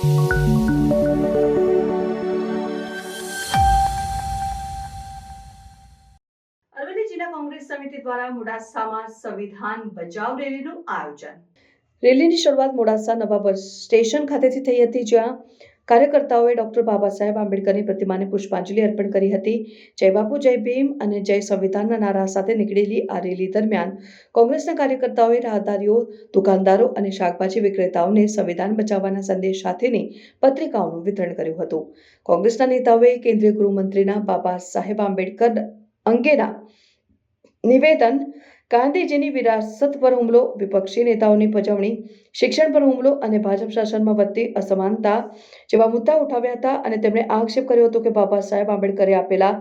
અરવલ્લી જિલ્લા કોંગ્રેસ સમિતિ દ્વારા મોડાસામાં સંવિધાન બચાવ રેલીનું આયોજન। રેલીની શરૂઆત મોડાસા નવા બસ સ્ટેશન ખાતેથી થઈ હતી, જ્યાં કાર્યકર્તાઓએ ડોક્ટર બાબા સાહેબ આંબેડકરની પ્રતિમાને પુષ્પાંજલિ અર્પણ કરી હતી। જય બાપુ, જય ભીમ અને જય સંવિધાનના નારા સાથે નીકળેલી આ રેલી દરમિયાન કોંગ્રેસના કાર્યકર્તાઓએ રાહદારીઓ, દુકાનદારો અને શાકભાજી વિક્રેતાઓને સંવિધાન બચાવવાના સંદેશ સાથેની પત્રિકાઓનું વિતરણ કર્યું હતું। કોંગ્રેસના નેતાઓએ કેન્દ્રીય ગૃહમંત્રીના બાબા સાહેબ આંબેડકર અંગેના નિવેદન, ગાંધીજીની વિરાસત પર હુમલો, વિપક્ષી સંવિધાનની પજવણી, શિક્ષણ પર હુમલો અને ભાજપ શાસનમાં વધતી અસમાનતા જેવા મુદ્દા ઉઠાવ્યા હતા અને તેમણે આક્ષેપ કર્યો હતો કે બાબા સાહેબ આંબેડકરે આપેલા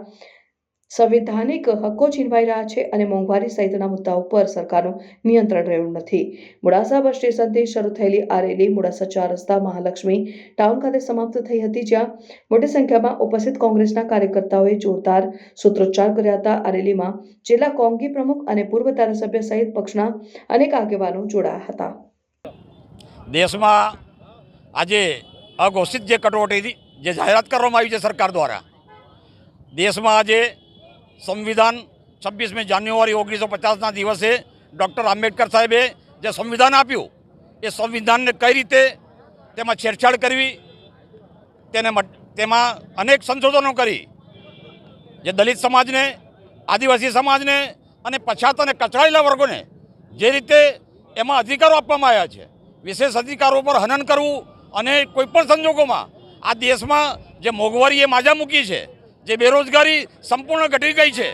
સંવિધાનિક હક્કો છીનવાઈ રહ્યા છે અને મોંઘવારી સહિતના મુદ્દાઓ પર સરકારનું નિયંત્રણ રહ્યું નથી। મોડાસા બસ સ્ટેશનથી શરૂ થયેલી આ રેલી મોડાસા 4 રસ્તા મહાલક્ષ્મી ટાઉન ખાતે સમાપ્ત થઈ હતી, જ્યાં મોટી સંખ્યામાં ઉપસ્થિત કોંગ્રેસના કાર્યકર્તાઓએ જોરદાર સૂત્રોચ્ચાર કર્યા હતા। આ રેલીમાં જિલ્લા કોંગ્રેસ પ્રમુખ અને પૂર્વ ધારાસભ્ય સહિત પક્ષના અનેક આગેવાનો જોડાયા હતા। દેશમાં આજે અઘોષિત જે કટોકટી જે જાહેરાત કરવામાં આવી છે સરકાર દ્વારા, દેશમાં આજે સંવિધાન 26મી જાન્યુઆરી 1950ના દિવસે ડૉક્ટર આંબેડકર સાહેબે જે સંવિધાન આપ્યું, એ સંવિધાનને કઈ રીતે તેમાં છેડછાડ કરવી, તેમાં અનેક સંશોધનો કરી જે દલિત સમાજને, આદિવાસી સમાજને અને પછાત અને કચડાયેલા વર્ગોને જે રીતે એમાં અધિકારો આપવામાં આવ્યા છે, વિશેષ અધિકારો પર હનન કરવું અને કોઈપણ સંજોગોમાં આ દેશમાં જે મોંઘવારીએ માજા મૂકી છે, જે બેરોજગારી સંપૂર્ણ ઘટી ગઈ છે,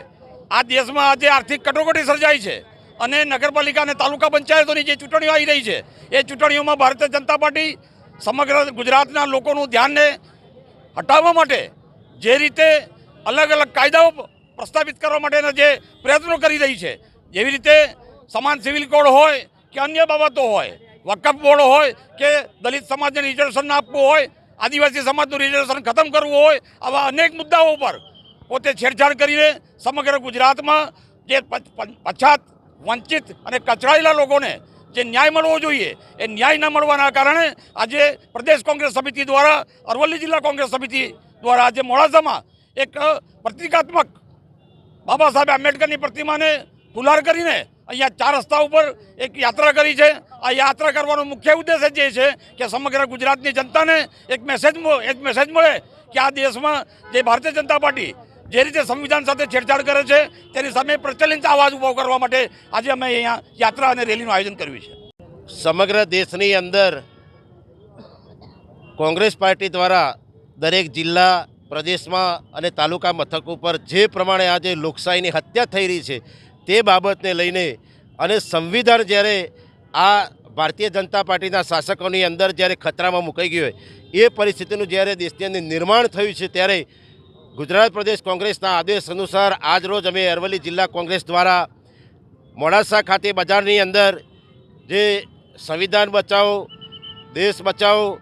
આ દેશમાં આજે આર્થિક કટોકટી સર્જાઈ છે અને નગરપાલિકા અને તાલુકા પંચાયતોની જે ચૂંટણીઓ આવી રહી છે, એ ચૂંટણીઓમાં ભારતીય જનતા પાર્ટી સમગ્ર ગુજરાતના લોકોનું ધ્યાનને હટાવવા માટે જે રીતે અલગ અલગ કાયદાઓ પ્રસ્થાપિત કરવા માટેના જે પ્રયત્નો કરી રહી છે, જેવી રીતે સમાન સિવિલ કોડ હોય કે અન્ય બાબતો હોય, વકફ બોર્ડ હોય કે દલિત સમાજને રિઝર્વેશન આપવું હોય, આદિવાસી સમાજનું રિઝર્વેશન ખતમ કરવું હોય, આવા અનેક મુદ્દાઓ પર પોતે છેડછાડ કરીને સમગ્ર ગુજરાતમાં જે પછાત, વંચિત અને કચડાયેલા લોકોને જે ન્યાય મળવો જોઈએ, એ ન્યાય ન મળવાના કારણે આજે પ્રદેશ કોંગ્રેસ સમિતિ દ્વારા, અરવલ્લી જિલ્લા કોંગ્રેસ સમિતિ દ્વારા આજે મોડાસામાં એક પ્રતિકાત્મક બાબા સાહેબ આંબેડકરની પ્રતિમાને ફુલાર કરીને અહીંયા 4 રસ્તા ઉપર એક યાત્રા કરી છે। આ યાત્રા કરવાનો મુખ્ય ઉદ્દેશ જે છે કે સમગ્ર ગુજરાતની જનતાને એક મેસેજ મળે કે આ દેશમાં જે ભારતીય જનતા પાર્ટી જે રીતે સંવિધાન સાથે છેડછાડ કરે છે, તેની સામે પ્રચલિત અવાજ ઉભો કરવા માટે આજે અમે અહીંયા યાત્રા અને રેલીનું આયોજન કર્યું છે। સમગ્ર દેશની અંદર કોંગ્રેસ પાર્ટી દ્વારા દરેક જિલ્લા, પ્રદેશમાં અને તાલુકા મથક ઉપર જે પ્રમાણે આજે લોકશાહીની હત્યા થઈ રહી છે, તે બાબતને લઈને અને સંવિધાન જ્યારે આ ભારતીય જનતા પાર્ટીના શાસકોની અંદર જ્યારે ખતરામાં મુકાઈ ગયું હોય, એ પરિસ્થિતિનું જ્યારે દેશની અંદર નિર્માણ થયું છે, ત્યારે ગુજરાત પ્રદેશ કોંગ્રેસના આદેશ અનુસાર આજરોજ અમે અરવલ્લી જિલ્લા કોંગ્રેસ દ્વારા મોડાસા ખાતે બજારની અંદર જે સંવિધાન બચાવો, દેશ બચાવો,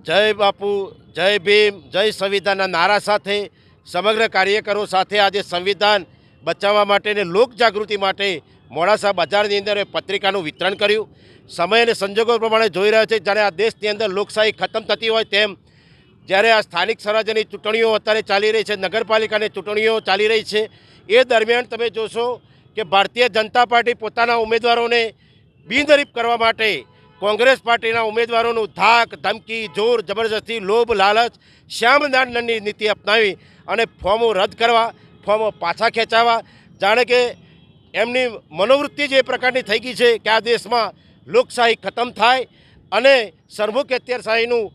જય બાપુ, જય ભીમ, જય સંવિધાનના નારા સાથે સમગ્ર કાર્યકરો સાથે આજે સંવિધાન બચાવવા માટે અને લોકજાગૃતિ માટે મોડાસા બજારની અંદર પત્રિકાનું વિતરણ કર્યું। સમય અને સંજોગો પ્રમાણે જોઈ રહ્યા છે, જ્યારે આ દેશની અંદર લોકશાહી ખતમ થતી હોય તેમ જ્યારે આ સ્થાનિક સ્વરાજ્યની ચૂંટણીઓ અત્યારે ચાલી રહી છે, નગરપાલિકાની ચૂંટણીઓ ચાલી રહી છે, એ દરમિયાન તમે જોશો કે ભારતીય જનતા પાર્ટી પોતાના ઉમેદવારોને બિનહરીફ કરવા માટે કોંગ્રેસ પાર્ટીના ઉમેદવારોનું ધાક, ધમકી, જોર જબરજસ્તી, લોભ, લાલચ, શ્યામદાનની નીતિ અપનાવી અને ફોર્મો રદ કરવા, ફોર્મો પાછા ખેંચાવા, જાણે કે એમની મનોવૃત્તિ જે પ્રકારની થઈ ગઈ છે કે આ દેશમાં લોકશાહી ખતમ થાય અને સરમુખ અત્યારશાહીનું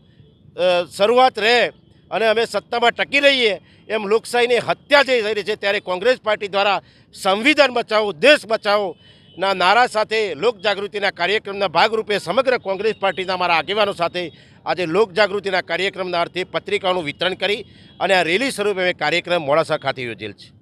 શરૂઆત રહે અને અમે સત્તામાં ટકી રહીએ, એમ લોકશાહીની હત્યા જે થઈ રહી છે, ત્યારે કોંગ્રેસ પાર્ટી દ્વારા સંવિધાન બચાવો, દેશ બચાવો ના નારા સાથે લોકજાગૃતિના કાર્યક્રમના ભાગરૂપે સમગ્ર કોંગ્રેસ પાર્ટીના અમારા આગેવાનો સાથે આજે લોકજાગૃતિના કાર્યક્રમના અર્થે પત્રિકાઓનું વિતરણ કરી અને આ રેલી સ્વરૂપે કાર્યક્રમ મોડાસા ખાતે યોજેલ છે।